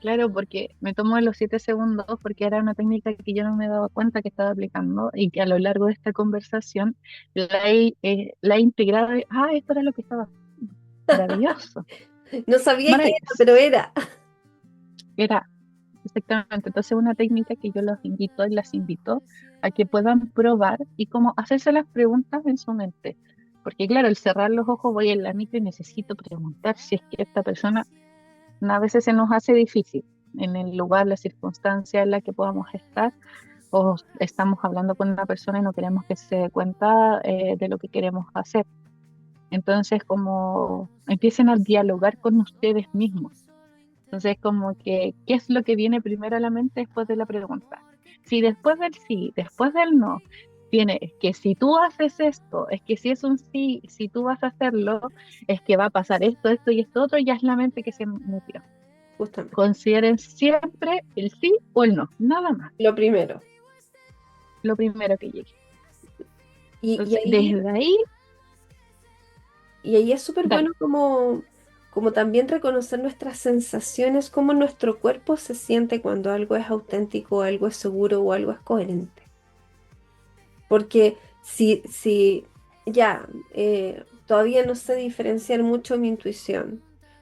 claro, porque me tomo los 7 segundos porque era una técnica que yo no me daba cuenta que estaba aplicando y que a lo largo de esta conversación la he integrado. Esto era lo que estaba haciendo. Maravilloso, No sabía qué era, maravilloso. pero era. Era exactamente. Entonces, una técnica que yo los invito y las invito a que puedan probar y como hacerse las preguntas en su mente. Porque, claro, el cerrar los ojos, voy en la micro y necesito preguntar si es que esta persona a veces se nos hace difícil en el lugar, la circunstancia en la que podamos estar, o estamos hablando con una persona y no queremos que se dé cuenta de lo que queremos hacer. Entonces, como empiecen a dialogar con ustedes mismos. Entonces, como que, ¿qué es lo que viene primero a la mente después de la pregunta? Si después del sí, después del no, tiene es que si tú haces esto, es que si es un sí, si tú vas a hacerlo, es que va a pasar esto y esto otro, ya es la mente que se metió. Justamente. Consideren siempre el sí o el no, nada más, Lo primero. lo primero que llegue. Y, y Entonces, ahí, desde ahí, y ahí es súper dale, bueno como también reconocer nuestras sensaciones, cómo nuestro cuerpo se siente cuando algo es auténtico, algo es seguro o algo es coherente. Porque si ya, todavía no sé diferenciar mucho mi intuición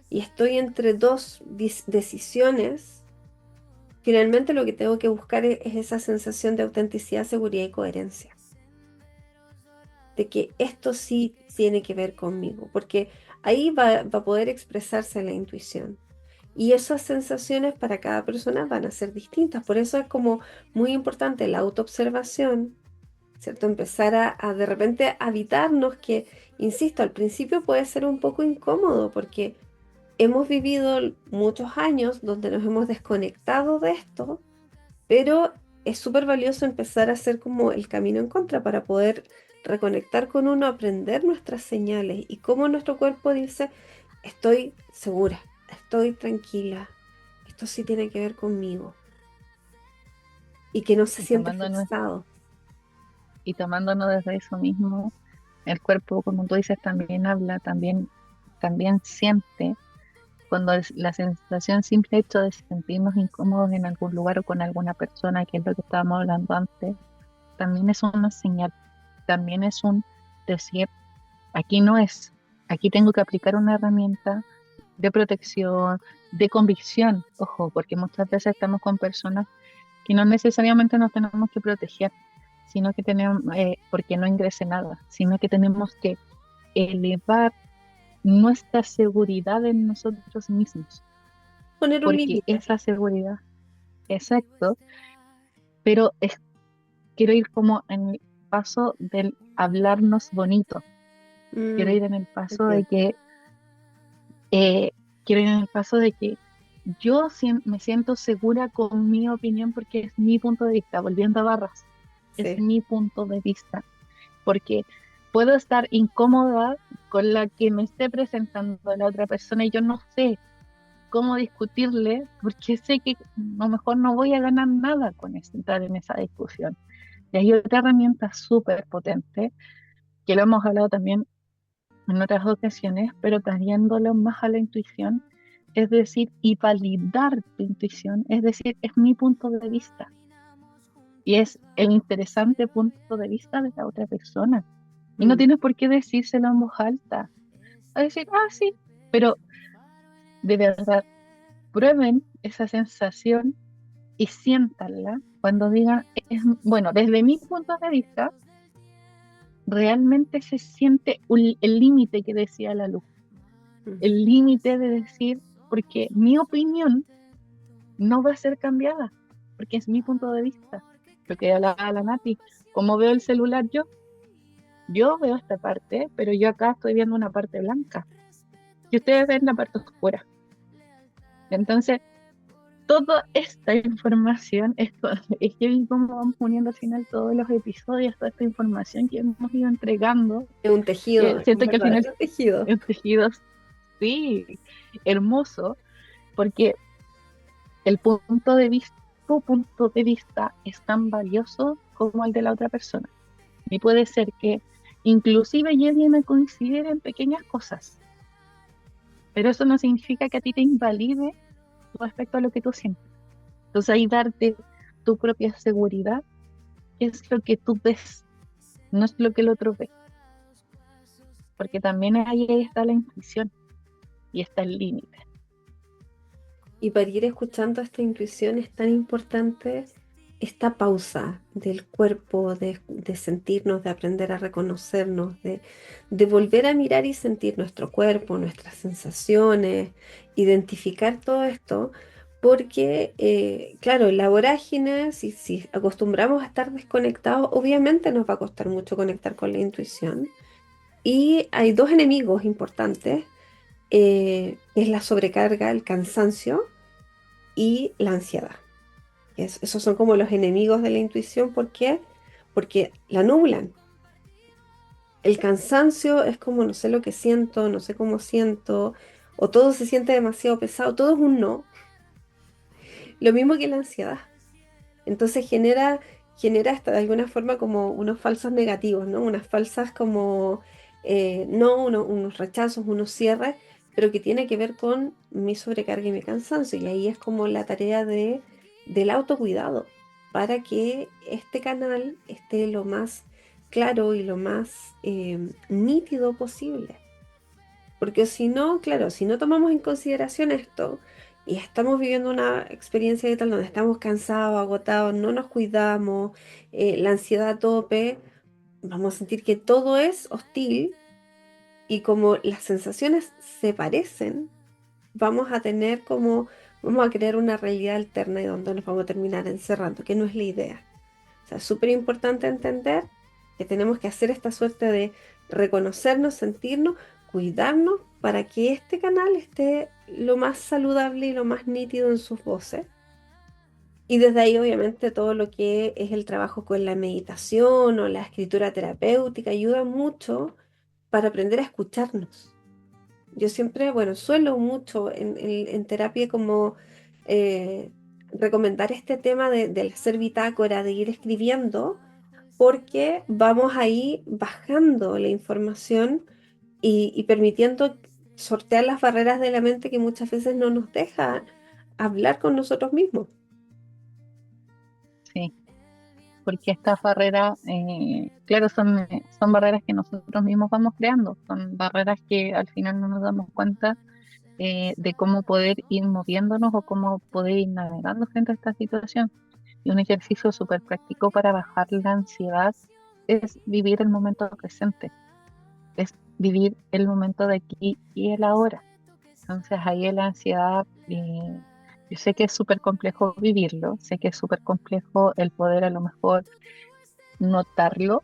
y estoy entre dos decisiones, finalmente lo que tengo que buscar es esa sensación de autenticidad, seguridad y coherencia, de que esto sí tiene que ver conmigo, porque ahí va a poder expresarse la intuición. Y esas sensaciones para cada persona van a ser distintas. Por eso es como muy importante la autoobservación, ¿cierto? Empezar a de repente habitarnos que, insisto, al principio puede ser un poco incómodo porque hemos vivido muchos años donde nos hemos desconectado de esto, pero es súper valioso empezar a hacer como el camino en contra para poder reconectar con uno, aprender nuestras señales y cómo nuestro cuerpo dice, estoy segura, estoy tranquila, esto sí tiene que ver conmigo y que no se Y siente tomándonos, forzado. y tomándonos desde eso mismo, el cuerpo, como tú dices, también habla, también siente. Cuando es la sensación simple hecho de sentirnos incómodos en algún lugar o con alguna persona, que es lo que estábamos hablando antes, también es una señal, también es un decir, aquí no es, aquí tengo que aplicar una herramienta de protección, de convicción, ojo, porque muchas veces estamos con personas que no necesariamente nos tenemos que proteger, sino que tenemos, porque no ingrese nada, sino que tenemos que elevar nuestra seguridad en nosotros mismos, Poner un porque límite. esa seguridad, exacto, pero quiero ir como en el paso del hablarnos bonito, quiero Mm, ir en el paso de entiendo. que, eh, quiero ir en el paso de que yo me siento segura con mi opinión porque es mi punto de vista, volviendo a Barras, es Sí. mi punto de vista, porque puedo estar incómoda con la que me esté presentando la otra persona y yo no sé cómo discutirle, porque sé que a lo mejor no voy a ganar nada con entrar en esa discusión. Y hay otra herramienta súper potente, que lo hemos hablado también en otras ocasiones, pero trayéndolo más a la intuición, es decir, y validar tu intuición, es decir, es mi punto de vista y es el interesante punto de vista de la otra persona. Y no Mm. tienes por qué decírselo en voz alta, a decir, ah, sí, pero de verdad, prueben esa sensación y siéntanla cuando digan, bueno, desde mi punto de vista, realmente se siente el límite que decía la luz, Mm. el límite de decir, porque mi opinión no va a ser cambiada, porque es mi punto de vista. Lo que hablaba la Nati, como veo el celular yo veo esta parte, pero yo acá estoy viendo una parte blanca y ustedes ven la parte oscura. Entonces, toda esta información, es que vi cómo vamos poniendo al final todos los episodios, toda esta información que hemos ido entregando, Es un que tejido, un siento que al final verdadero tejido. el tejido, sí, hermoso, porque el punto de vista, tu punto de vista es tan valioso como el de la otra persona. Y puede ser que inclusive lleguen a coincidir en pequeñas cosas, pero eso no significa que a ti te invalide respecto a lo que tú sientes. Entonces ahí darte tu propia seguridad es lo que tú ves, no es lo que el otro ve, porque también ahí está la intuición y está el límite. Y para ir escuchando esta intuición es tan importante esta pausa del cuerpo, de sentirnos, de aprender a reconocernos, de volver a mirar y sentir nuestro cuerpo, nuestras sensaciones, identificar todo esto, porque, claro, en la vorágine, si acostumbramos a estar desconectados, obviamente nos va a costar mucho conectar con la intuición. Y hay dos enemigos importantes, es la sobrecarga, el cansancio y la ansiedad. Esos son como los enemigos de la intuición. ¿Por qué? Porque la nublan. El cansancio es como no sé lo que siento, no sé cómo siento, o todo se siente demasiado pesado, todo es un no. Lo mismo que la ansiedad. Entonces genera hasta de alguna forma como unos falsos negativos, ¿no? Unas falsas como no, unos rechazos, unos cierres, pero que tiene que ver con mi sobrecarga y mi cansancio. Y ahí es como la tarea del autocuidado, para que este canal esté lo más claro y lo más nítido posible. Porque si no, claro, si no tomamos en consideración esto y estamos viviendo una experiencia de tal donde estamos cansados, agotados, no nos cuidamos, la ansiedad a tope, vamos a sentir que todo es hostil y como las sensaciones se parecen, vamos a tener como, vamos a crear una realidad alterna y donde nos vamos a terminar encerrando, que no es la idea. O sea, es súper importante entender que tenemos que hacer esta suerte de reconocernos, sentirnos, cuidarnos para que este canal esté lo más saludable y lo más nítido en sus voces. Y desde ahí, obviamente, todo lo que es el trabajo con la meditación o la escritura terapéutica ayuda mucho para aprender a escucharnos. Yo siempre, bueno, suelo mucho en terapia como eh, recomendar este tema del hacer bitácora, de ir escribiendo, porque vamos ahí bajando la información y permitiendo sortear las barreras de la mente que muchas veces no nos deja hablar con nosotros mismos. Sí, porque estas barreras, claro, son barreras que nosotros mismos vamos creando, son barreras que al final no nos damos cuenta de cómo poder ir moviéndonos o cómo poder ir navegando frente a esta situación. Y un ejercicio súper práctico para bajar la ansiedad es vivir el momento presente, es vivir el momento de aquí y el ahora. Entonces ahí la ansiedad, yo sé que es súper complejo vivirlo, sé que es súper complejo el poder a lo mejor notarlo,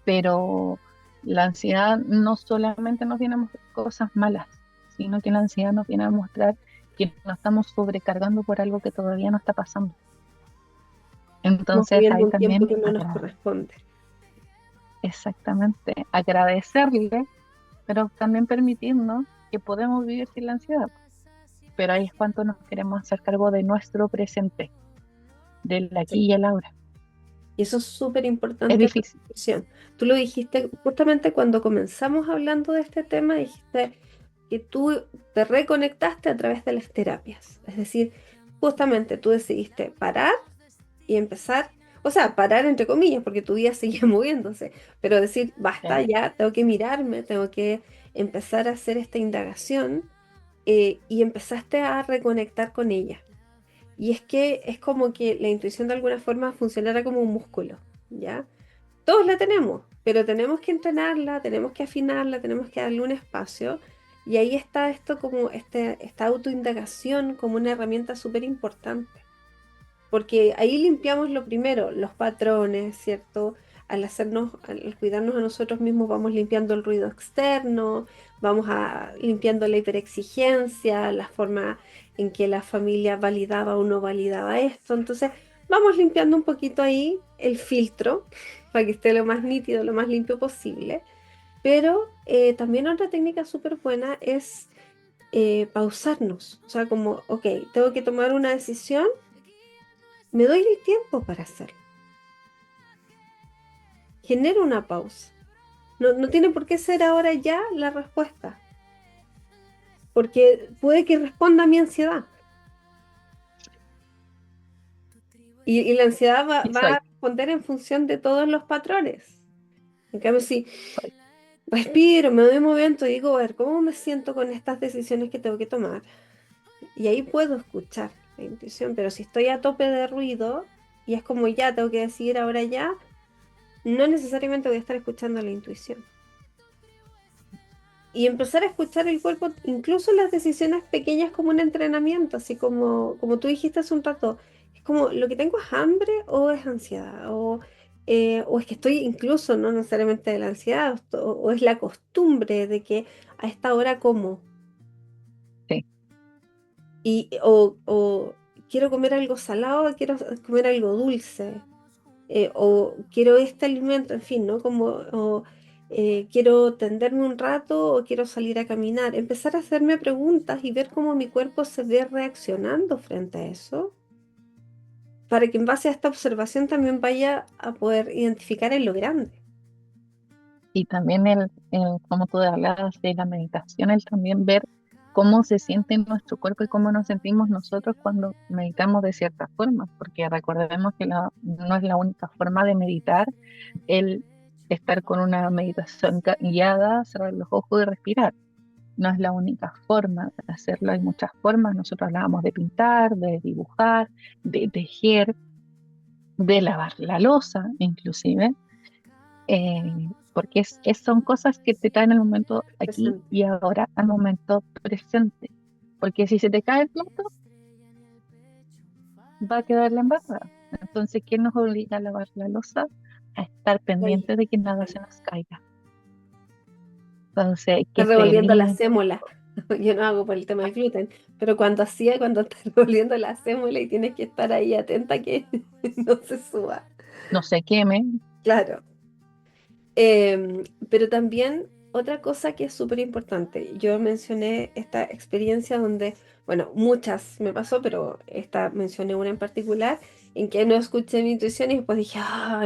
pero la ansiedad no solamente nos viene a mostrar cosas malas, sino que la ansiedad nos viene a mostrar que nos estamos sobrecargando por algo que todavía no está pasando. Estamos Entonces viviendo ahí un tiempo también que no nos corresponde. exactamente agradecerle, pero también permitirnos que podemos vivir sin la ansiedad. Pero ahí es cuando nos queremos hacer cargo de nuestro presente, del aquí y el ahora. Y eso es súper Es importante en la difícil, nutrición. Tú lo dijiste justamente cuando comenzamos hablando de este tema, dijiste que tú te reconectaste a través de las terapias. Es decir, justamente tú decidiste parar y empezar, o sea, parar entre comillas, porque tu vida seguía moviéndose, pero decir, basta sí, ya, tengo que mirarme, tengo que empezar a hacer esta indagación y empezaste a reconectar con ella. Y es que es como que la intuición de alguna forma funcionara como un músculo, ¿ya? Todos la tenemos, pero tenemos que entrenarla, tenemos que afinarla, tenemos que darle un espacio. Y ahí está esto como esta autoindagación como una herramienta súper importante. Porque ahí limpiamos lo primero, los patrones, ¿cierto? Al cuidarnos a nosotros mismos, vamos limpiando el ruido externo, limpiando la hiperexigencia, la forma en que la familia validaba o no validaba esto. Entonces, vamos limpiando un poquito ahí el filtro para que esté lo más nítido, lo más limpio posible. Pero también otra técnica súper buena es pausarnos. O sea, como, ok, tengo que tomar una decisión, me doy el tiempo para hacerlo. Genero una pausa. No, no tiene por qué ser ahora ya la respuesta, porque puede que responda a mi ansiedad. Y la ansiedad sí va a soy, responder en función de todos los patrones. En cambio, si soy. respiro, me doy un momento y digo, a ver, ¿cómo me siento con estas decisiones que tengo que tomar? Y ahí puedo escuchar la intuición, pero si estoy a tope de ruido y es como ya tengo que decidir ahora ya, no necesariamente voy a estar escuchando la intuición. Y empezar a escuchar el cuerpo, incluso las decisiones pequeñas como un entrenamiento, así como tú dijiste hace un rato, es como lo que tengo es hambre o es ansiedad, o es que estoy incluso, no necesariamente de la ansiedad, o es la costumbre de que a esta hora como, Sí, o quiero comer algo salado, o quiero comer algo dulce, o quiero este alimento, en fin, ¿no? Quiero tenderme un rato o quiero salir a caminar. Empezar a hacerme preguntas y ver cómo mi cuerpo se ve reaccionando frente a eso, para que en base a esta observación también vaya a poder identificar en lo grande. y también como tú hablabas de la meditación, el también ver cómo se siente nuestro cuerpo y cómo nos sentimos nosotros cuando meditamos de cierta forma, porque recordemos que no es la única forma de meditar el estar con una meditación guiada, cerrar los ojos y respirar. No es la única forma de hacerlo, hay muchas formas. Nosotros hablábamos de pintar, de dibujar, de tejer, de lavar la loza, inclusive, porque son cosas que te traen el momento aquí Presente. y ahora, al momento presente. Porque si se te cae el plato, va a quedar la embarrada. Entonces, ¿quién nos obliga a lavar la loza? A estar Oye, pendiente de que nada se nos caiga. Entonces, está que se revolviendo la limpie. sémola. Yo no hago por el tema del gluten, pero cuando estás revolviendo la sémola y tienes que estar ahí atenta que no se suba. No se queme. Claro. Pero también otra cosa que es súper importante, yo mencioné esta experiencia donde, bueno, muchas me pasó, pero esta mencioné una en particular en que no escuché mi intuición y después dije,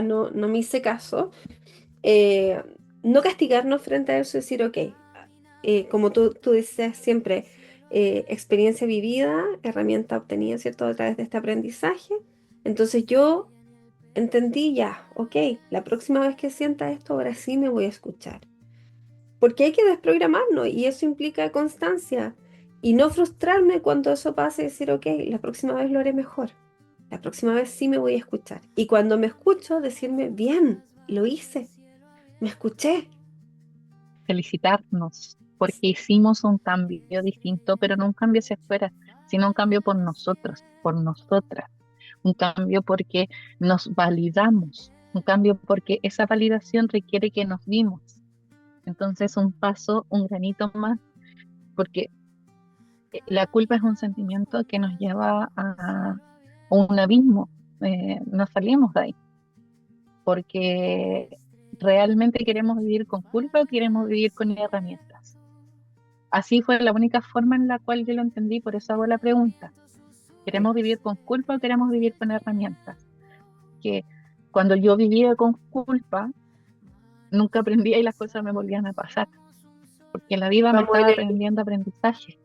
no, no me hice caso. Eh, no castigarnos frente a eso, decir, ok, como tú dices siempre, experiencia vivida, herramienta obtenida, ¿cierto? A través de este aprendizaje. Entonces yo entendí ya, ok, la próxima vez que sienta esto, ahora sí me voy a escuchar. Porque hay que desprogramarnos y eso implica constancia. Y no frustrarme cuando eso pase y decir, ok, la próxima vez lo haré mejor. La próxima vez sí me voy a escuchar. Y cuando me escucho, decirme, bien, lo hice, me escuché. Felicitarnos, porque hicimos un cambio distinto, pero no un cambio hacia afuera, sino un cambio por nosotros, por nosotras, un cambio porque nos validamos, un cambio porque esa validación requiere que nos dimos. Entonces, un paso, un granito más, porque la culpa es un sentimiento que nos lleva a un abismo, no salimos de ahí, porque realmente queremos vivir con culpa o queremos vivir con herramientas. Así fue la única forma en la cual yo lo entendí, por eso hago la pregunta. Sí. ¿Queremos vivir con culpa o queremos vivir con herramientas? Que cuando yo vivía con culpa, nunca aprendía y las cosas me volvían a pasar, porque la vida me Vamos en estaba el... aprendiendo aprendizaje,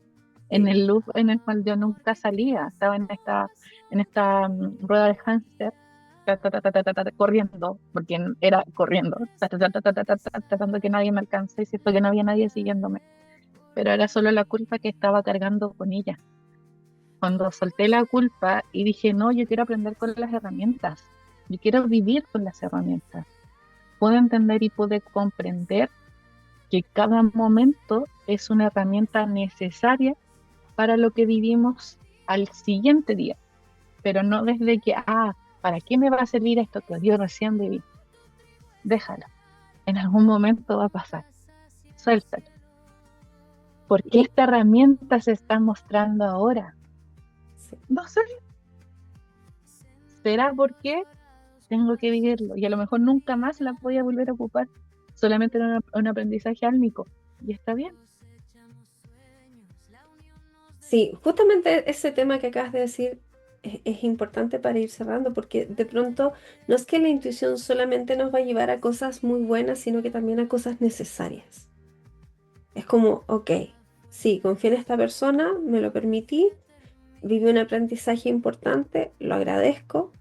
en Sí. el loop en el cual yo nunca salía, estaba en esta rueda de hámster, corriendo, porque era corriendo, tratando que nadie me alcance y siento que no había nadie siguiéndome, pero era solo la culpa que estaba cargando con ella. Cuando solté la culpa y dije, no, yo quiero aprender con las herramientas, yo quiero vivir con las herramientas, pude entender y pude comprender que cada momento es una herramienta necesaria para lo que vivimos al siguiente día, pero no desde que, ¿para qué me va a servir esto que yo recién viví? Déjalo, en algún momento va a pasar, suéltalo. ¿Por qué Y- esta herramienta se está mostrando ahora? sí. No sé, ¿será por qué? Tengo que vivirlo y a lo mejor nunca más la voy a volver a ocupar, solamente en un aprendizaje álmico. Y está bien. Sí, justamente ese tema que acabas de decir es importante para ir cerrando, porque de pronto no es que la intuición solamente nos va a llevar a cosas muy buenas, sino que también a cosas necesarias. Es como, ok, sí, confío en esta persona, me lo permití, viví un aprendizaje importante, lo agradezco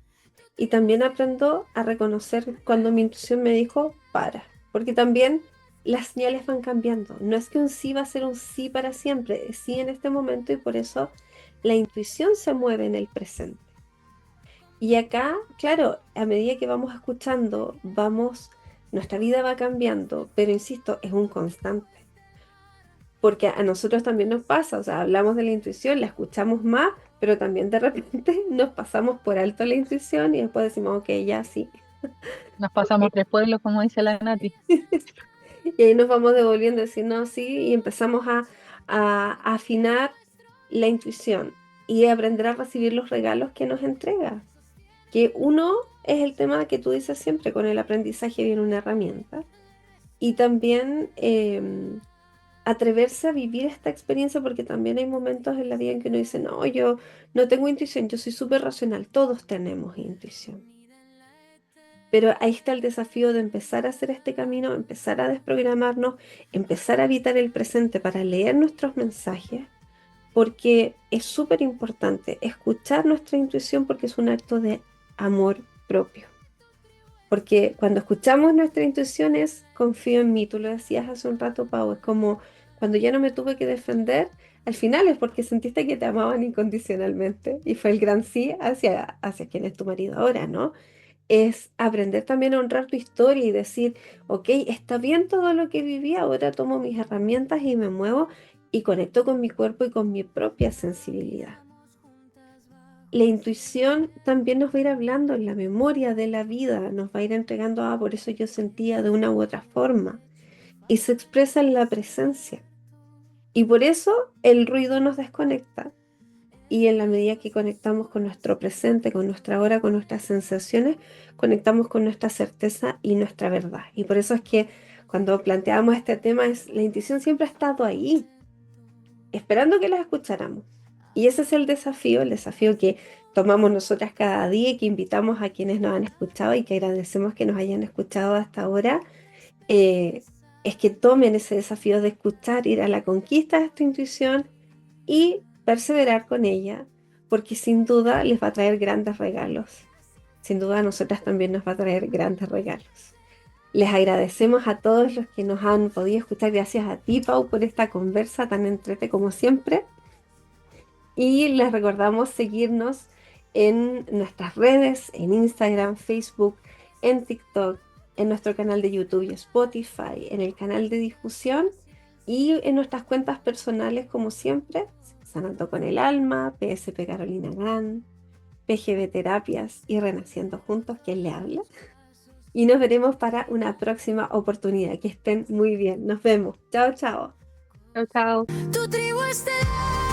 y también aprendo a reconocer cuando mi intuición me dijo, para, porque también las señales van cambiando. No es que un sí va a ser un sí para siempre, es sí en este momento y por eso la intuición se mueve en el presente. Y acá, claro, a medida que vamos escuchando, nuestra vida va cambiando, pero insisto, es un constante. Porque a nosotros también nos pasa, o sea, hablamos de la intuición, la escuchamos más, pero también de repente nos pasamos por alto la intuición y después decimos, ok, ya sí. Nos Ok. pasamos 3 pueblos, como dice la Nati. Y ahí nos vamos devolviendo, decir, no, sí, y empezamos a afinar la intuición y a aprender a recibir los regalos que nos entrega. Que uno es el tema que tú dices siempre, con el aprendizaje viene una herramienta. Y también atreverse a vivir esta experiencia, porque también hay momentos en la vida en que uno dice, no, yo no tengo intuición, yo soy súper racional, todos tenemos intuición. Pero ahí está el desafío de empezar a hacer este camino, empezar a desprogramarnos, empezar a habitar el presente para leer nuestros mensajes, porque es súper importante escuchar nuestra intuición porque es un acto de amor propio. Porque cuando escuchamos nuestra intuición es confío en mí, tú lo decías hace un rato, Pau, es como cuando ya no me tuve que defender, al final es porque sentiste que te amaban incondicionalmente y fue el gran sí hacia quien es tu marido ahora, ¿no? Es aprender también a honrar tu historia y decir, ok, está bien todo lo que viví, ahora tomo mis herramientas y me muevo y conecto con mi cuerpo y con mi propia sensibilidad. La intuición también nos va a ir hablando en la memoria de la vida, nos va a ir entregando, por eso yo sentía de una u otra forma, y se expresa en la presencia. Y por eso el ruido nos desconecta. Y en la medida que conectamos con nuestro presente, con nuestra hora, con nuestras sensaciones, conectamos con nuestra certeza y nuestra verdad. Y por eso es que cuando planteamos este tema, la intuición siempre ha estado ahí, esperando que la escucháramos. Y ese es el desafío que tomamos nosotras cada día y que invitamos a quienes nos han escuchado y que agradecemos que nos hayan escuchado hasta ahora, eh, es que tomen ese desafío de escuchar, ir a la conquista de esta intuición y perseverar con ella, porque sin duda les va a traer grandes regalos. Sin duda a nosotras también nos va a traer grandes regalos. Les agradecemos a todos los que nos han podido escuchar. Gracias a ti, Pau, por esta conversa tan entrete como siempre. Y les recordamos seguirnos en nuestras redes, en Instagram, Facebook, en TikTok, en nuestro canal de YouTube y Spotify, en el canal de difusión y en nuestras cuentas personales, como siempre, Sanando con el Alma, PSP Carolina Gan, PGB Terapias y Renaciendo Juntos, quien le habla. Y nos veremos para una próxima oportunidad. Que estén muy bien. Nos vemos. Chao, chao. Chao, chao. Tu tribu estelar.